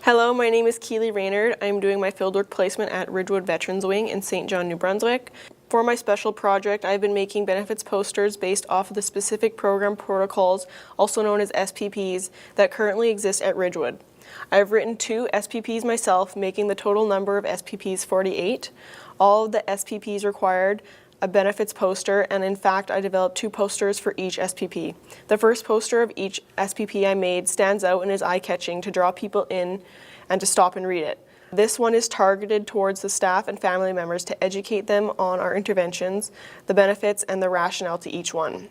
Hello, my name is Keeley Raynard. I'm doing my fieldwork placement at Ridgewood Veterans Wing in St. John, New Brunswick. For my special project, I've been making benefits posters based off of the specific program protocols, also known as SPPs, that currently exist at Ridgewood. I've written 2 SPPs myself, making the total number of SPPs 48. All of the SPPs required a benefits poster, and in fact I developed 2 posters for each SPP. The first poster of each SPP I made stands out and is eye-catching to draw people in and to stop and read it. This one is targeted towards the staff and family members to educate them on our interventions, the benefits, and the rationale to each one.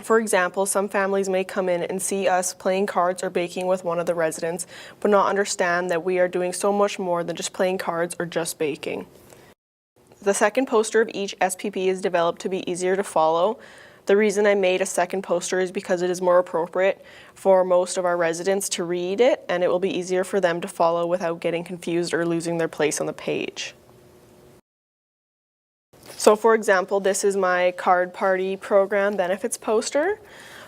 For example, some families may come in and see us playing cards or baking with one of the residents, but not understand that we are doing so much more than just playing cards or just baking. The second poster of each SPP is developed to be easier to follow. The reason I made a second poster is because it is more appropriate for most of our residents to read it, and it will be easier for them to follow without getting confused or losing their place on the page. So for example, this is my Card Party Program benefits poster.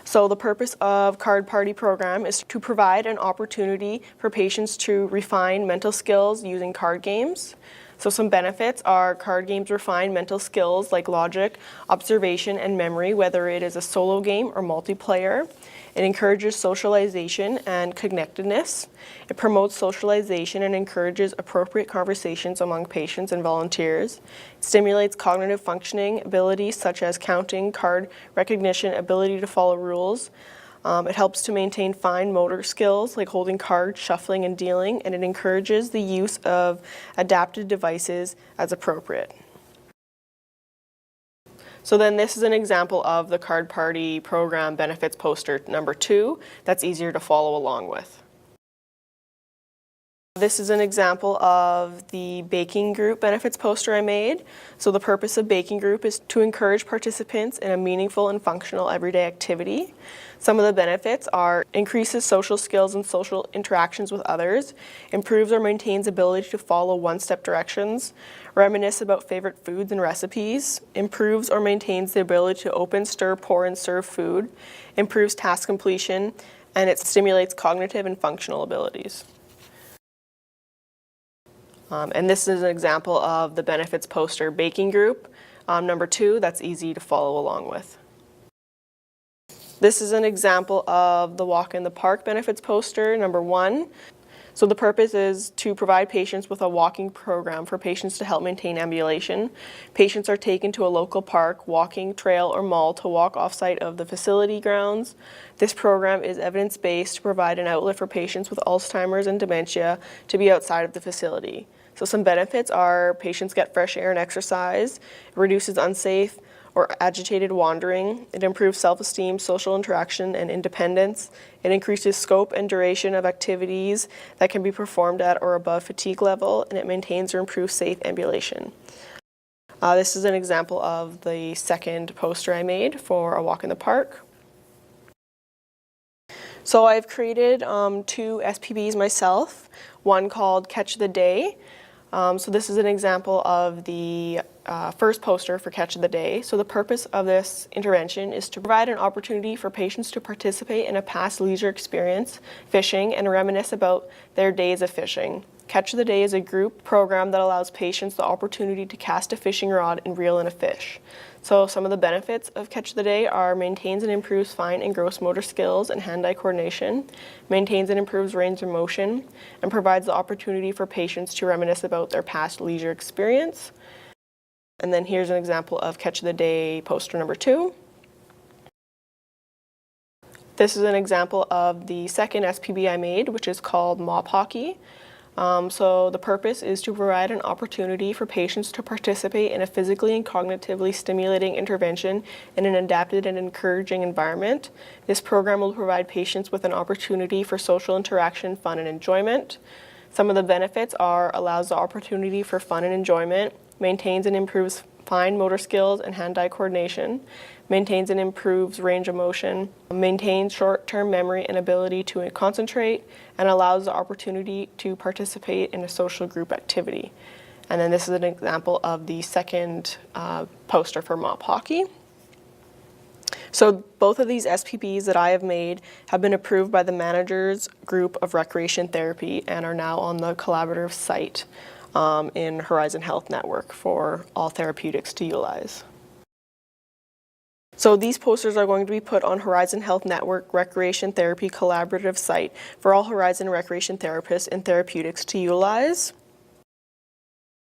So the purpose of Card Party Program is to provide an opportunity for patients to refine mental skills using card games. So some benefits are card games refine mental skills like logic, observation, and memory, whether it is a solo game or multiplayer. It encourages socialization and connectedness. It promotes socialization and encourages appropriate conversations among patients and volunteers. It stimulates cognitive functioning abilities such as counting, card recognition, ability to follow rules. It helps to maintain fine motor skills like holding cards, shuffling, and dealing, and it encourages the use of adaptive devices as appropriate. So then this is an example of the Card Party Program benefits poster number 2 that's easier to follow along with. This is an example of the baking group benefits poster I made. So the purpose of baking group is to encourage participants in a meaningful and functional everyday activity. Some of the benefits are increases social skills and social interactions with others, improves or maintains ability to follow one-step directions, reminisce about favorite foods and recipes, improves or maintains the ability to open, stir, pour, and serve food, improves task completion, and it stimulates cognitive and functional abilities. And this is an example of the benefits poster baking group, number 2, that's easy to follow along with. This is an example of the Walk in the Park benefits poster, number 1. So the purpose is to provide patients with a walking program for patients to help maintain ambulation. Patients are taken to a local park, walking, trail, or mall to walk off-site of the facility grounds. This program is evidence-based to provide an outlet for patients with Alzheimer's and dementia to be outside of the facility. So some benefits are patients get fresh air and exercise, it reduces unsafe or agitated wandering, it improves self-esteem, social interaction, and independence, it increases scope and duration of activities that can be performed at or above fatigue level, and it maintains or improves safe ambulation. This is an example of the second poster I made for a walk in the park. So I've created 2 SPPs myself, one called Catch the Day. So this is an example of the first poster for Catch of the Day. So the purpose of this intervention is to provide an opportunity for patients to participate in a past leisure experience, fishing, and reminisce about their days of fishing. Catch of the Day is a group program that allows patients the opportunity to cast a fishing rod and reel in a fish. So some of the benefits of Catch of the Day are maintains and improves fine and gross motor skills and hand-eye coordination, maintains and improves range of motion, and provides the opportunity for patients to reminisce about their past leisure experience. And then here's an example of Catch of the Day poster number 2. This is an example of the second SPP I made, which is called Paki. So the purpose is to provide an opportunity for patients to participate in a physically and cognitively stimulating intervention in an adapted and encouraging environment. This program will provide patients with an opportunity for social interaction, fun, and enjoyment. Some of the benefits are allows the opportunity for fun and enjoyment, maintains and improves fine motor skills and hand-eye coordination, maintains and improves range of motion, maintains short-term memory and ability to concentrate, and allows the opportunity to participate in a social group activity. And then this is an example of the second poster for Paki. So both of these SPPs that I have made have been approved by the Managers Group of Recreation Therapy and are now on the collaborative site in Horizon Health Network for all therapeutics to utilize. So these posters are going to be put on Horizon Health Network Recreation Therapy Collaborative site for all Horizon Recreation therapists and therapeutics to utilize.